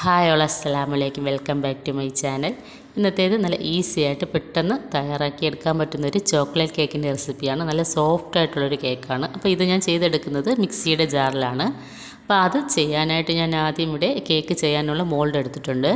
Hi all അസ്സലാമലൈക്കും. Welcome back to my channel. ഇന്നത്തേത് നല്ല ഈസി ആയിട്ട് പെട്ടെന്ന് തയ്യാറാക്കിയെടുക്കാൻ പറ്റുന്നൊരു ചോക്ലേറ്റ് കേക്കിൻ്റെ റെസിപ്പിയാണ്. നല്ല സോഫ്റ്റ് ആയിട്ടുള്ളൊരു കേക്കാണ്. അപ്പോൾ ഇത് ഞാൻ ചെയ്തെടുക്കുന്നത് മിക്സിയുടെ ജാറിലാണ്. അപ്പോൾ അത് ചെയ്യാനായിട്ട് ഞാൻ ആദ്യം ഇവിടെ കേക്ക് ചെയ്യാനുള്ള മോൾഡ് എടുത്തിട്ടുണ്ട്.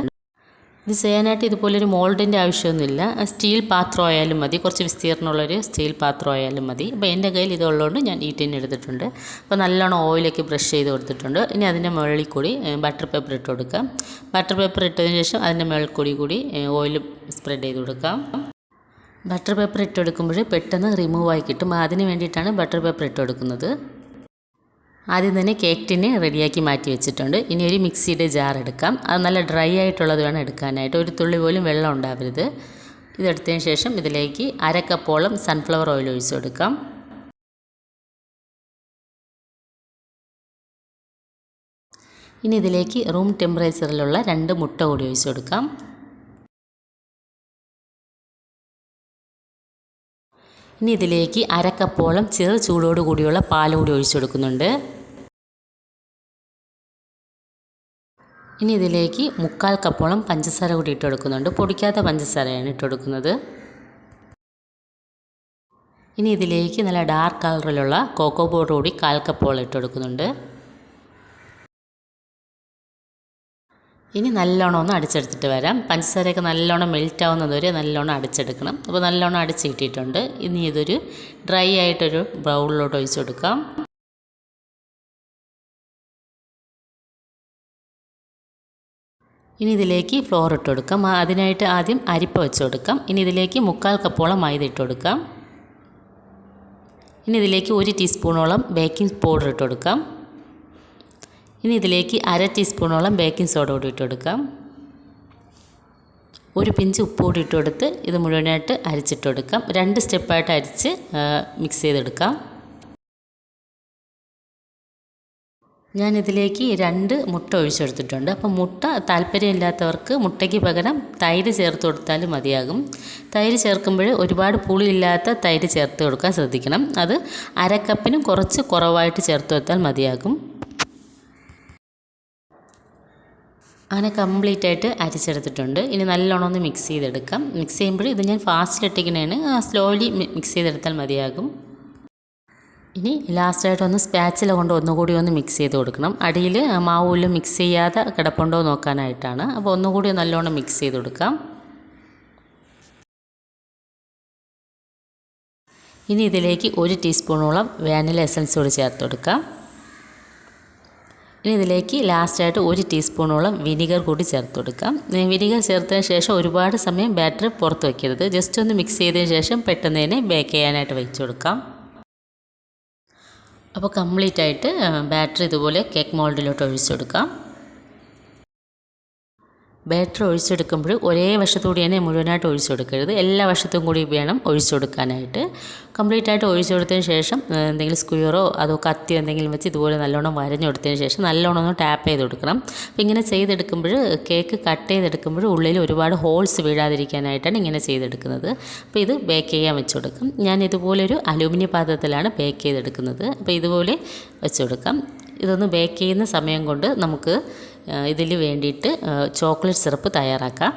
ഇത് ചെയ്യാനായിട്ട് ഇതുപോലൊരു മോൾഡിൻ്റെ ആവശ്യമൊന്നുമില്ല. സ്റ്റീൽ പാത്രം ആയാലും മതി, കുറച്ച് വിസ്തീർണമുള്ളൊരു സ്റ്റീൽ പാത്രം ആയാലും മതി. അപ്പോൾ എൻ്റെ കയ്യിൽ ഇതുള്ളതുകൊണ്ട് ഞാൻ ഈ ടിൻ എടുത്തിട്ടുണ്ട്. അപ്പോൾ നല്ലോണം ഓയിലൊക്കെ ബ്രഷ് ചെയ്ത് കൊടുത്തിട്ടുണ്ട്. ഇനി അതിൻ്റെ മുകളിൽ കൂടി ബട്ടർ പേപ്പർ ഇട്ട് കൊടുക്കാം. ബട്ടർ പേപ്പർ ഇട്ടതിന് ശേഷം അതിൻ്റെ മുകളിൽ കൂടി ഓയിൽ സ്പ്രെഡ് ചെയ്ത് കൊടുക്കാം. ബട്ടർ പേപ്പർ ഇട്ട് കൊടുക്കുമ്പോൾ പെട്ടെന്ന് റിമൂവ് ആയി കിട്ടും. അതിന് വേണ്ടിയിട്ടാണ് ബട്ടർ പേപ്പർ ഇട്ട് കൊടുക്കുന്നത്. ആദ്യം തന്നെ കേക്ക് ടിന് റെഡിയാക്കി മാറ്റി വെച്ചിട്ടുണ്ട്. ഇനി ഒരു മിക്സിയുടെ ജാർ എടുക്കാം. അത് നല്ല ഡ്രൈ ആയിട്ടുള്ളത് വേണം എടുക്കാനായിട്ട്. ഒരു തുള്ളി പോലും വെള്ളം ഉണ്ടാവരുത്. ഇതെടുത്തതിന് ശേഷം ഇതിലേക്ക് 1/2 കപ്പോളം സൺഫ്ലവർ ഓയിൽ ഒഴിച്ച് കൊടുക്കാം. ഇനി ഇതിലേക്ക് റൂം ടെമ്പറേച്ചറിലുള്ള 2 മുട്ട കൂടി ഒഴിച്ച് കൊടുക്കാം. ഇനി ഇതിലേക്ക് 1/2 കപ്പോളം ചെറു ചൂടോട് കൂടിയുള്ള പാൽ കൂടി ഒഴിച്ചു കൊടുക്കുന്നുണ്ട്. ഇനി ഇതിലേക്ക് 3/4 കപ്പോളം പഞ്ചസാര കൂടി ഇട്ട് കൊടുക്കുന്നുണ്ട്. പൊടിക്കാത്ത പഞ്ചസാരയാണ് ഇട്ട് കൊടുക്കുന്നത്. ഇനി ഇതിലേക്ക് നല്ല ഡാർക്ക് കളറിലുള്ള കോക്കോ പൗഡർ കൂടി 1/4 കപ്പോളം ഇട്ട് കൊടുക്കുന്നുണ്ട്. ഇനി നല്ലോണം ഒന്ന് അടിച്ചെടുത്തിട്ട് വരാം. പഞ്ചസാരയൊക്കെ നല്ലോണം മെൽറ്റ് ആവുന്നത് വരെ നല്ലോണം അടിച്ചെടുക്കണം. അപ്പോൾ നല്ലോണം അടിച്ച് കിട്ടിയിട്ടുണ്ട്. ഇനി ഇതൊരു ഡ്രൈ ആയിട്ടൊരു ബൗളിലോട്ട് ഒഴിച്ച് കൊടുക്കാം. ഇനി ഇതിലേക്ക് ഫ്ലോർ ഇട്ട് കൊടുക്കാം. അതിനായിട്ട് ആദ്യം അരിപ്പ വെച്ച് കൊടുക്കാം. ഇനി ഇതിലേക്ക് 3/4 കപ്പോളം മൈദ ഇട്ട് കൊടുക്കാം. ഇനി ഇതിലേക്ക് 1 ടീസ്പൂണോളം ബേക്കിംഗ് പൗഡർ ഇട്ട് കൊടുക്കാം. ഇനി ഇതിലേക്ക് 1/2 ടീസ്പൂണോളം ബേക്കിംഗ് സോഡ കൂടി ഇട്ട് കൊടുക്കാം. ഒരു പിഞ്ച് ഉപ്പ് കൂടി ഇട്ട് കൊടുത്ത് ഇത് മുഴുവനായിട്ട് അരിച്ചിട്ട് കൊടുക്കാം. 2 സ്റ്റെപ്പായിട്ട് അരിച്ച് മിക്സ് ചെയ്തെടുക്കാം. ഞാനിതിലേക്ക് 2 മുട്ട ഒഴിച്ചെടുത്തിട്ടുണ്ട്. അപ്പോൾ മുട്ട താല്പര്യമില്ലാത്തവർക്ക് മുട്ടയ്ക്ക് പകരം തൈര് ചേർത്ത് കൊടുത്താലും മതിയാകും. തൈര് ചേർക്കുമ്പോൾ ഒരുപാട് പുളിയില്ലാത്ത തൈര് ചേർത്ത് കൊടുക്കാൻ ശ്രദ്ധിക്കണം. അത് 1/2 കപ്പിനും കുറച്ച് കുറവായിട്ട് ചേർത്ത് കൊടുത്താൽ മതിയാകും. അങ്ങനെ കംപ്ലീറ്റ് ആയിട്ട് അരിച്ചെടുത്തിട്ടുണ്ട്. ഇനി നല്ലോണം ഒന്ന് മിക്സ് ചെയ്തെടുക്കാം. മിക്സ് ചെയ്യുമ്പോൾ ഇത് ഞാൻ ഫാസ്റ്റിലിട്ടിങ്ങനെയാണ്, സ്ലോലി മിക്സ് ചെയ്തെടുത്താൽ മതിയാകും. ഇനി ലാസ്റ്റായിട്ട് ഒന്ന് സ്പാച്ചില കൊണ്ട് ഒന്നുകൂടി ഒന്ന് മിക്സ് ചെയ്ത് കൊടുക്കണം. അടിയിൽ മാവുല് മിക്സ് ചെയ്യാതെ കിടപ്പുണ്ടോ നോക്കാനായിട്ടാണ്. അപ്പോൾ ഒന്നുകൂടി നല്ലോണം മിക്സ് ചെയ്ത് കൊടുക്കാം. ഇനി ഇതിലേക്ക് 1 ടീസ്പൂണോളം വാനില എസൻസ് കൂടി ചേർത്ത് കൊടുക്കാം. ഇനി ഇതിലേക്ക് ലാസ്റ്റായിട്ട് 1 ടീസ്പൂണോളം വിനിഗർ കൂടി ചേർത്ത് കൊടുക്കാം. വിനിഗർ ചേർത്തതിന് ശേഷം ഒരുപാട് സമയം ബാറ്റർ പുറത്ത് വയ്ക്കരുത്. ജസ്റ്റ് ഒന്ന് മിക്സ് ചെയ്തതിന് ശേഷം പെട്ടെന്ന് തന്നെ ബേക്ക് ചെയ്യാനായിട്ട് വെച്ച് കൊടുക്കാം. അപ്പോൾ കംപ്ലീറ്റ് ആയിട്ട് ബാറ്റർ ഇതുപോലെ കേക്ക് മോൾഡിലോട്ട് ഒഴിച്ചു കൊടുക്കാം. ബാറ്റർ ഒഴിച്ചെടുക്കുമ്പോൾ ഒരേ വശത്തുകൂടി തന്നെ മുഴുവനായിട്ട് ഒഴിച്ചു കൊടുക്കരുത്. എല്ലാ വശത്തും കൂടി വേണം ഒഴിച്ചു കൊടുക്കാനായിട്ട്. കംപ്ലീറ്റ് ആയിട്ട് ഒഴിച്ചു കൊടുത്തതിന് ശേഷം എന്തെങ്കിലും സ്ക്വയറോ അതോ കത്തിയോ എന്തെങ്കിലും വെച്ച് ഇതുപോലെ നല്ലോണം വരഞ്ഞു കൊടുത്തതിന് ശേഷം നല്ലോണം ഒന്ന് ടാപ്പ് ചെയ്ത് കൊടുക്കണം. അപ്പോൾ ഇങ്ങനെ ചെയ്തെടുക്കുമ്പോൾ കേക്ക് കട്ട് ചെയ്തെടുക്കുമ്പോൾ ഉള്ളിൽ ഒരുപാട് ഹോൾസ് വീഴാതിരിക്കാനായിട്ടാണ് ഇങ്ങനെ ചെയ്തെടുക്കുന്നത്. അപ്പോൾ ഇത് ബേക്ക് ചെയ്യാൻ വെച്ച് കൊടുക്കും. ഞാൻ ഇതുപോലൊരു അലൂമിനിയം പാത്രത്തിലാണ് ബേക്ക് ചെയ്തെടുക്കുന്നത്. അപ്പോൾ ഇതുപോലെ വെച്ച് കൊടുക്കാം. ഇതൊന്ന് ബേക്ക് ചെയ്യുന്ന സമയം കൊണ്ട് നമുക്ക് ഇതിൽ വേണ്ടിയിട്ട് ചോക്ലേറ്റ് സിറപ്പ് തയ്യാറാക്കാം.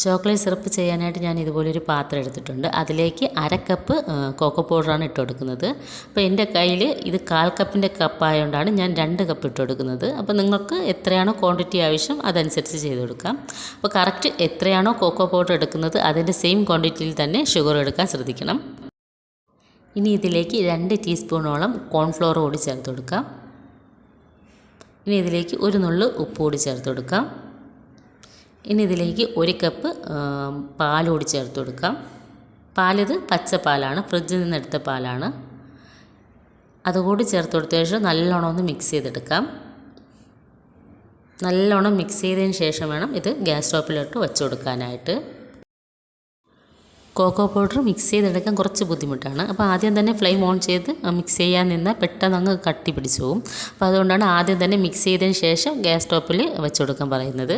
ചോക്ലേറ്റ് സിറപ്പ് ചെയ്യാനായിട്ട് ഞാൻ ഇതുപോലൊരു പാത്രം എടുത്തിട്ടുണ്ട്. അതിലേക്ക് 1/2 കപ്പ് കോക്കോ പൗഡറാണ് ഇട്ട് കൊടുക്കുന്നത്. അപ്പോൾ എൻ്റെ കയ്യിൽ ഇത് 1/4 കപ്പിൻ്റെ കപ്പായതുകൊണ്ടാണ് ഞാൻ 2 കപ്പ് ഇട്ട് കൊടുക്കുന്നത്. അപ്പോൾ നിങ്ങൾക്ക് എത്രയാണോ ക്വാണ്ടിറ്റി ആവശ്യം അതനുസരിച്ച് ചെയ്ത് കൊടുക്കാം. അപ്പോൾ കറക്റ്റ് എത്രയാണോ കോക്കോ പൗഡർ എടുക്കുന്നത് അതിൻ്റെ സെയിം ക്വാണ്ടിറ്റിയിൽ തന്നെ ഷുഗർ എടുക്കാൻ ശ്രദ്ധിക്കണം. ഇനി ഇതിലേക്ക് 2 ടീസ്പൂണോളം കോൺഫ്ലോർ കൂടി ചേർത്ത് കൊടുക്കാം. ഇനി ഇതിലേക്ക് 1 നുള്ള് ഉപ്പ് കൂടി ചേർത്ത് കൊടുക്കാം. ഇനി ഇതിലേക്ക് 1 കപ്പ് പാൽ കൂടി ചേർത്ത് കൊടുക്കാം. പാലിത് പച്ചപ്പാലാണ്, ഫ്രിഡ്ജിൽ നിന്ന് എടുത്ത പാലാണ്. അതുകൂടി ചേർത്ത് കൊടുത്ത ശേഷം നല്ലോണം ഒന്ന് മിക്സ് ചെയ്തെടുക്കാം. നല്ലോണം മിക്സ് ചെയ്തതിന് ശേഷം വേണം ഇത് ഗ്യാസ് സ്റ്റോപ്പിലോട്ട് വെച്ച് കൊടുക്കാനായിട്ട്. കോക്കോ പൗഡർ മിക്സ് ചെയ്തെടുക്കാൻ കുറച്ച് ബുദ്ധിമുട്ടാണ്. അപ്പോൾ ആദ്യം തന്നെ ഫ്ലെയിം ഓൺ ചെയ്ത് മിക്സ് ചെയ്യാൻ നിന്നാൽ പെട്ടെന്ന് അങ്ങ് കട്ടി പിടിച്ചു പോകും. അപ്പോൾ അതുകൊണ്ടാണ് ആദ്യം തന്നെ മിക്സ് ചെയ്തതിന് ശേഷം ഗ്യാസ് സ്റ്റോപ്പിൽ വെച്ച് കൊടുക്കാൻ പറയുന്നത്.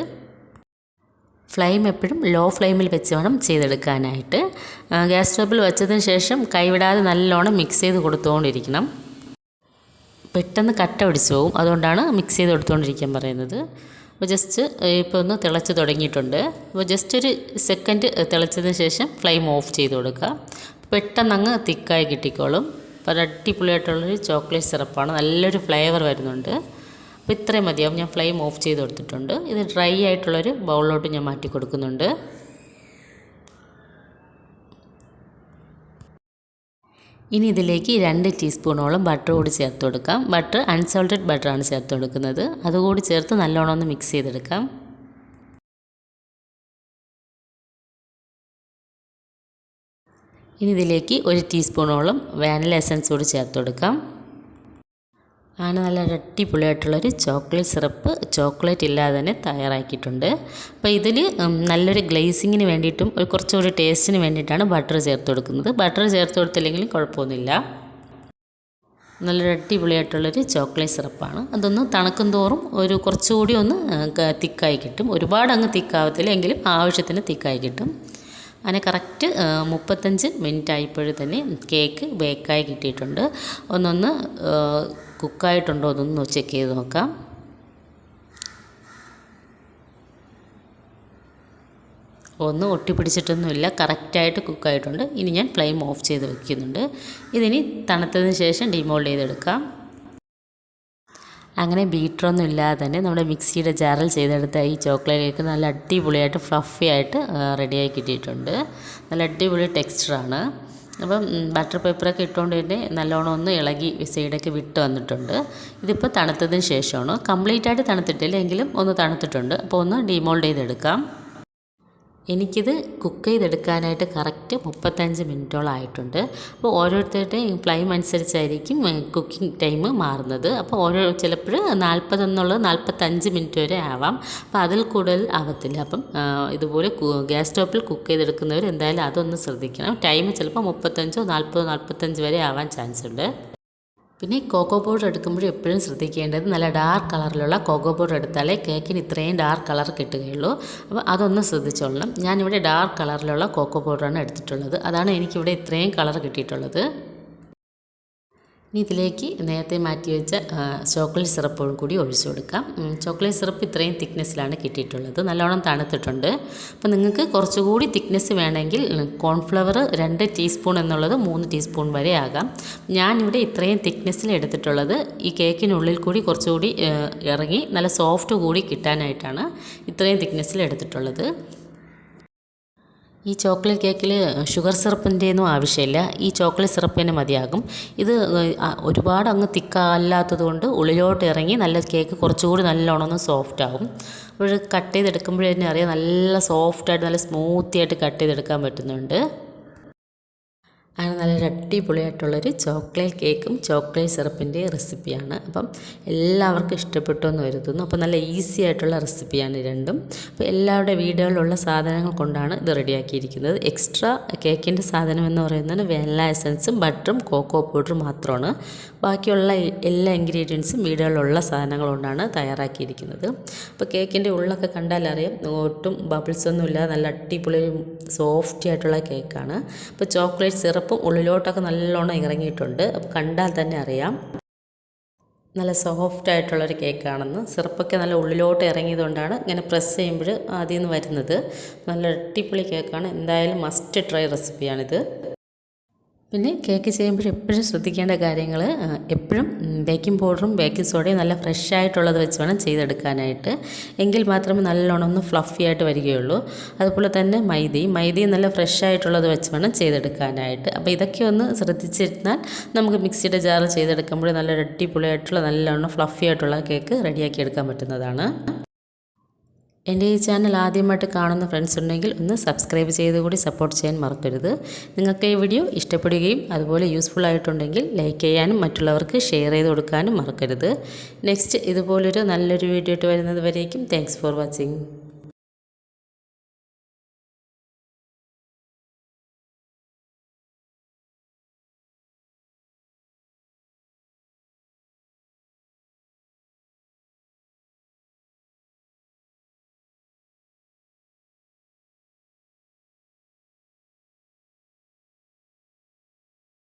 ഫ്ലെയിം എപ്പോഴും ലോ ഫ്ലെയിമിൽ വെച്ച് വേണം ചെയ്തെടുക്കാനായിട്ട്. ഗ്യാസ് സ്റ്റോപ്പിൽ വെച്ചതിന് ശേഷം കൈവിടാതെ നല്ലോണം മിക്സ് ചെയ്ത് കൊടുത്തുകൊണ്ടിരിക്കണം. പെട്ടെന്ന് കട്ട പിടിച്ച് പോകും. അതുകൊണ്ടാണ് മിക്സ് ചെയ്ത് കൊടുത്തുകൊണ്ടിരിക്കാൻ പറയുന്നത്. അപ്പോൾ ജസ്റ്റ് ഇപ്പോൾ ഒന്ന് തിളച്ച് തുടങ്ങിയിട്ടുണ്ട്. അപ്പോൾ ജസ്റ്റ് ഒരു സെക്കൻഡ് തിളച്ചതിന് ശേഷം ഫ്ലെയിം ഓഫ് ചെയ്ത് കൊടുക്കുക. പെട്ടെന്ന് അങ്ങ് തിക്കായി കിട്ടിക്കോളും. അപ്പോൾ അടിപൊളിയായിട്ടുള്ളൊരു ചോക്ലേറ്റ് സിറപ്പാണ്. നല്ലൊരു ഫ്ലേവർ വരുന്നുണ്ട്. അപ്പോൾ ഇത്രയും മതിയാവും. ഞാൻ ഫ്ലെയിം ഓഫ് ചെയ്ത് കൊടുത്തിട്ടുണ്ട്. ഇത് ഡ്രൈ ആയിട്ടുള്ളൊരു ബൗളിലോട്ട് ഞാൻ മാറ്റി കൊടുക്കുന്നുണ്ട്. ഇനി ഇതിലേക്ക് 2 ടീസ്പൂണോളം ബട്ടർ കൂടി ചേർത്ത് കൊടുക്കാം. ബട്ടർ അൺസോൾട്ടഡ് ബട്ടറാണ് ചേർത്ത് കൊടുക്കുന്നത്. അതുകൂടി ചേർത്ത് നല്ലോണം ഒന്ന് മിക്സ് ചെയ്തെടുക്കാം. ഇനി ഇതിലേക്ക് 1 ടീസ്പൂണോളം വാനില എസൻസ് കൂടി ചേർത്ത് കൊടുക്കാം. അങ്ങനെ നല്ല അടിപൊളിയായിട്ടുള്ളൊരു ചോക്ലേറ്റ് സിറപ്പ് ചോക്ലേറ്റ് ഇല്ലാതെ തന്നെ തയ്യാറാക്കിയിട്ടുണ്ട്. അപ്പോൾ ഇതിൽ നല്ലൊരു ഗ്ലേസിങ്ങിന് വേണ്ടിയിട്ടും കുറച്ചുകൂടി ടേസ്റ്റിന് വേണ്ടിയിട്ടാണ് ബട്ടർ ചേർത്ത് കൊടുക്കുന്നത്. ബട്ടർ ചേർത്ത് കൊടുത്തില്ലെങ്കിലും കുഴപ്പമൊന്നുമില്ല. നല്ലൊരു അടിപൊളിയായിട്ടുള്ളൊരു ചോക്ലേറ്റ് സിറപ്പാണ്. അതൊന്ന് തണുക്കും തോറും കുറച്ചുകൂടി ഒന്ന് തിക്കായി കിട്ടും. ഒരുപാട് അങ്ങ് തിക്കാവത്തില്ല, എങ്കിലും ആവശ്യത്തിന് തിക്കായി കിട്ടും. അങ്ങനെ കറക്റ്റ് 35 മിനിറ്റ് ആയപ്പോഴും തന്നെ കേക്ക് ബേക്കായി കിട്ടിയിട്ടുണ്ട്. ഒന്നൊന്ന് കുക്കായിട്ടുണ്ടോ എന്നൊന്ന് ചെക്ക് ചെയ്ത് നോക്കാം. ഒന്ന് ഒട്ടിപ്പിടിച്ചിട്ടൊന്നുമില്ല, കറക്റ്റായിട്ട് കുക്കായിട്ടുണ്ട്. ഇനി ഞാൻ ഫ്ലെയിം ഓഫ് ചെയ്ത് വയ്ക്കുന്നുണ്ട്. ഇതിനി തണുത്തതിന് ശേഷം ഡിമോൾഡ് ചെയ്തെടുക്കാം. അങ്ങനെ ബീറ്ററൊന്നും ഇല്ലാതെ തന്നെ നമ്മുടെ മിക്സിയുടെ ജാറിൽ ചെയ്തെടുത്ത ഈ ചോക്ലേറ്റ് കേക്ക് നല്ല അടിപൊളിയായിട്ട് ഫ്ലഫി ആയിട്ട് റെഡിയായി കിട്ടിയിട്ടുണ്ട്. നല്ല അടിപൊളി ടെക്സ്ചറാണ്. അപ്പം ബട്ടർ പേപ്പറൊക്കെ ഇട്ടുകൊണ്ട് തന്നെ നല്ലോണം ഒന്ന് ഇളകി സൈഡൊക്കെ വിട്ട് വന്നിട്ടുണ്ട്. ഇതിപ്പോൾ തണുത്തതിന് ശേഷമാണ്. കംപ്ലീറ്റായിട്ട് തണുത്തിട്ടില്ല, എങ്കിലും ഒന്ന് തണുത്തിട്ടുണ്ട്. അപ്പോൾ ഒന്ന് ഡിമോൾഡ് ചെയ്തെടുക്കാം. എനിക്കിത് കുക്ക് ചെയ്തെടുക്കാനായിട്ട് കറക്റ്റ് 35 മിനിറ്റോളം ആയിട്ടുണ്ട്. അപ്പോൾ ഓരോരുത്തരുടെയും ഫ്ലെയിം അനുസരിച്ചായിരിക്കും കുക്കിംഗ് ടൈം മാറുന്നത്. അപ്പോൾ ചിലപ്പോൾ 40 എന്നുള്ളത് 45 മിനിറ്റ് വരെ ആവാം. അപ്പോൾ അതിൽ കൂടുതൽ ആവത്തില്ല. അപ്പം ഇതുപോലെ ഗ്യാസ് സ്റ്റോപ്പിൽ കുക്ക് ചെയ്തെടുക്കുന്നവർ എന്തായാലും അതൊന്ന് ശ്രദ്ധിക്കണം. ടൈം ചിലപ്പോൾ 35, 40, 45 വരെ ആവാൻ ചാൻസ് ഉണ്ട്. പിന്നെ കോക്കോ പൗഡർ എടുക്കുമ്പോൾ എപ്പോഴും ശ്രദ്ധിക്കേണ്ടത് നല്ല ഡാർക്ക് കളറിലുള്ള കോക്കോ പൗഡർ എടുത്താലേ കേക്കിന് ഇത്രയും ഡാർക്ക് കളർ കിട്ടുകയുള്ളൂ. അപ്പോൾ അതൊന്ന് ശ്രദ്ധിച്ചോളണം. ഞാനിവിടെ ഡാർക്ക് കളറിലുള്ള കോക്കോ പൗഡറാണ് എടുത്തിട്ടുള്ളത്. അതാണ് എനിക്കിവിടെ ഇത്രയും കളർ കിട്ടിയിട്ടുള്ളത്. ഇനി ഇതിലേക്ക് നേരത്തെ മാറ്റി വെച്ച ചോക്ലേറ്റ് സിറപ്പും കൂടി ഒഴിച്ചു കൊടുക്കാം. ചോക്ലേറ്റ് സിറപ്പ് ഇത്രയും തിക്നെസ്സിലാണ് കിട്ടിയിട്ടുള്ളത്. നല്ലോണം തണുത്തിട്ടുണ്ട്. അപ്പോൾ നിങ്ങൾക്ക് കുറച്ചുകൂടി തിക്നെസ് വേണമെങ്കിൽ കോൺഫ്ലവർ 2 ടീസ്പൂൺ എന്നുള്ളത് 3 ടീസ്പൂൺ വരെ ആകാം. ഞാനിവിടെ ഇത്രയും തിക്നെസ്സിൽ എടുത്തിട്ടുള്ളത് ഈ കേക്കിനുള്ളിൽ കൂടി കുറച്ചുകൂടി ഇറങ്ങി നല്ല സോഫ്റ്റ് കൂടി കിട്ടാനായിട്ടാണ് ഇത്രയും തിക്നെസ്സിൽ എടുത്തിട്ടുള്ളത്. ഈ ചോക്ലേറ്റ് കേക്കിൽ ഷുഗർ സിറപ്പിൻ്റെയൊന്നും ആവശ്യമില്ല. ഈ ചോക്ലേറ്റ് സിറപ്പ് തന്നെ മതിയാകും. ഇത് ഒരുപാട് അങ്ങ് തിക്കല്ലാത്തത് കൊണ്ട് ഉള്ളിലോട്ട് ഇറങ്ങി നല്ല കേക്ക് കുറച്ചുകൂടി നല്ലോണം ഒന്ന് സോഫ്റ്റ് ആകും. അപ്പോൾ കട്ട് ചെയ്തെടുക്കുമ്പോഴേ തന്നെ അറിയാം നല്ല സോഫ്റ്റായിട്ട് നല്ല സ്മൂത്തിയായിട്ട് കട്ട് ചെയ്തെടുക്കാൻ പറ്റുന്നുണ്ട്. അങ്ങനെ നല്ലൊരു അടിപൊളിയായിട്ടുള്ളൊരു ചോക്ലേറ്റ് കേക്കും ചോക്ലേറ്റ് സിറപ്പിൻ്റെ റെസിപ്പിയാണ്. അപ്പം എല്ലാവർക്കും ഇഷ്ടപ്പെട്ടു എന്ന് കരുതുന്നു. അപ്പോൾ നല്ല ഈസി ആയിട്ടുള്ള റെസിപ്പിയാണ് രണ്ടും. അപ്പോൾ എല്ലാവരുടെ വീടുകളിലുള്ള സാധനങ്ങൾ കൊണ്ടാണ് ഇത് റെഡിയാക്കിയിരിക്കുന്നത്. എക്സ്ട്രാ കേക്കിൻ്റെ സാധനം എന്ന് പറയുന്നത് വാനില എസൻസും ബട്ടറും കോക്കോ പൗഡറും മാത്രമാണ്. ബാക്കിയുള്ള എല്ലാ ഇൻഗ്രീഡിയൻസും വീടുകളിലുള്ള സാധനങ്ങൾ കൊണ്ടാണ് തയ്യാറാക്കിയിരിക്കുന്നത്. അപ്പോൾ കേക്കിൻ്റെ ഉള്ളൊക്കെ കണ്ടാലറിയാം ഒട്ടും ബബിൾസൊന്നും ഇല്ലാതെ നല്ല അടിപൊളി സോഫ്റ്റ് ആയിട്ടുള്ള കേക്കാണ്. അപ്പോൾ ചോക്ലേറ്റ് സിറപ്പ് ഉള്ളിലോട്ടൊക്കെ നല്ലോണം ഇറങ്ങിയിട്ടുണ്ട്. അപ്പോൾ കണ്ടാൽ തന്നെ അറിയാം നല്ല സോഫ്റ്റ് ആയിട്ടുള്ളൊരു കേക്കാണെന്ന്. സിറപ്പൊക്കെ നല്ല ഉള്ളിലോട്ട് ഇറങ്ങിയതുകൊണ്ടാണ് ഇങ്ങനെ പ്രസ് ചെയ്യുമ്പോൾ ആദ്യം നിന്ന് വരുന്നത്. നല്ല അടിപൊളി കേക്കാണ്. എന്തായാലും മസ്റ്റ് ട്രൈ റെസിപ്പിയാണിത്. പിന്നെ കേക്ക് ചെയ്യുമ്പോൾ എപ്പോഴും ശ്രദ്ധിക്കേണ്ട കാര്യങ്ങൾ എപ്പോഴും ബേക്കിംഗ് പൗഡറും ബേക്കിംഗ് സോഡയും നല്ല ഫ്രഷ് ആയിട്ടുള്ളത് വെച്ച് വേണം ചെയ്തെടുക്കാനായിട്ട്. എങ്കിൽ മാത്രമേ നല്ലോണം ഒന്ന് ഫ്ലഫി ആയിട്ട് വരികയുള്ളൂ. അതുപോലെ തന്നെ മൈദയും നല്ല ഫ്രഷ് ആയിട്ടുള്ളത് വെച്ച് വേണം ചെയ്തെടുക്കാനായിട്ട്. അപ്പോൾ ഇതൊക്കെ ഒന്ന് ശ്രദ്ധിച്ചിരുന്നാൽ നമുക്ക് മിക്സിയുടെ ജാറിൽ ചെയ്തെടുക്കുമ്പോൾ നല്ല അടിപൊളിയായിട്ടുള്ള നല്ലോണം ഫ്ലഫി ആയിട്ടുള്ള കേക്ക് റെഡിയാക്കി എടുക്കാൻ പറ്റുന്നതാണ്. എൻ്റെ ഈ ചാനൽ ആദ്യമായിട്ട് കാണുന്ന ഫ്രണ്ട്സ് ഉണ്ടെങ്കിൽ ഒന്ന് സബ്സ്ക്രൈബ് ചെയ്ത് കൂടി സപ്പോർട്ട് ചെയ്യാൻ മറക്കരുത്. നിങ്ങൾക്ക് ഈ വീഡിയോ ഇഷ്ടപ്പെടുകയും അതുപോലെ യൂസ്ഫുൾ ആയിട്ടുണ്ടെങ്കിൽ ലൈക്ക് ചെയ്യാനും മറ്റുള്ളവർക്ക് ഷെയർ ചെയ്ത് കൊടുക്കാനും മറക്കരുത്. നെക്സ്റ്റ് ഇതുപോലൊരു നല്ലൊരു വീഡിയോ ഇട്ട് വരുന്നത് വരേക്കും താങ്ക്സ് ഫോർ വാച്ചിങ്.